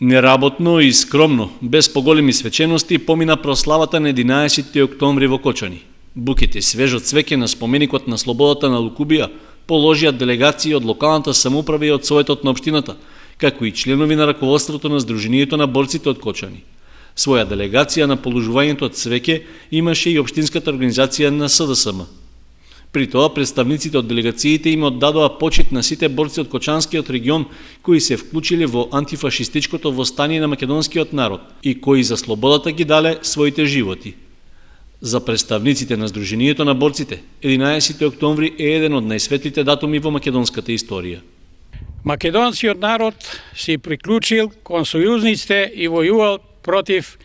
Неработно и скромно, без поголеми свечености, помина прославата на 11. октомври во Кочани. Букети свежо цвеќе на споменикот на слободата на Лукубија положија делегации од локалната самоуправа и од советот на општината, како и членови на раководството на Сдруженијето на борците од Кочани. Своја делегација на положувањето од цвеќе имаше и општинската организација на СДСМ. При тоа, представниците од делегациите им оддадоа почит на сите борци од Кочанскиот регион кои се вклучиле во антифашистичкото востание на македонскиот народ и кои за слободата ги дале своите животи. За представниците на Сдруженијето на борците, 11. октомври е еден од најсветлите датуми во македонската историја. Македонскиот народ се приклучил кон сојузниците и војувал против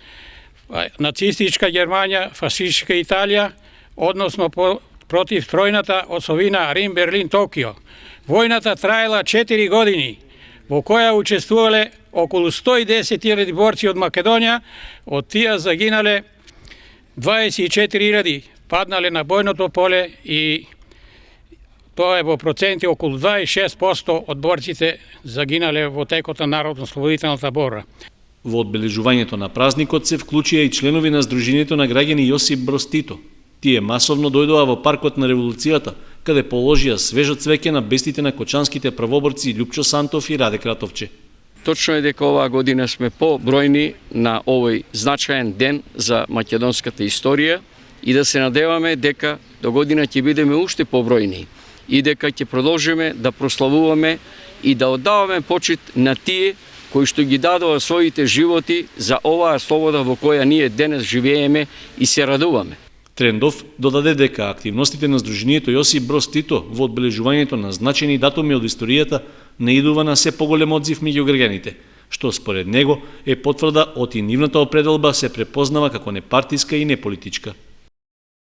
нацистичка Германија, фашистичка Италија, односно против тројната осовина Рим, Берлин, Токио. Војната траела 4 години, во која учествувале околу 110.000 борци од Македонија, од тие загинале 24.000, паднале на бојното поле и тоа е во проценти околу 26% од борците загинале во текот на народно-слободителната борба. Во одбележувањето на празникот се вклучија и членови на Сдруженијето на граѓани Јосип Броз Тито. Тие масовно дојдоа во паркот на револуцијата, каде положија свежо цвеќе на бестите на кочанските правоборци Лјупчо Сантов и Раде Кратовче. Точно е дека оваа година сме побројни на овој значаен ден за македонската историја и да се надеваме дека до година ќе бидеме уште побројни и дека ќе продолжиме да прославуваме и да оддаваме почит на тие кои што ги дадоа своите животи за оваа слобода во која ние денес живееме и се радуваме. Трендов додаде дека активностите на Сдруженијето Јосип Броз Тито во одбележувањето на значајни датуми од историјата наидува на се поголем одзив меѓу граѓаните, што според него е потврда од и нивната определба се препознава како непартиска и неполитичка.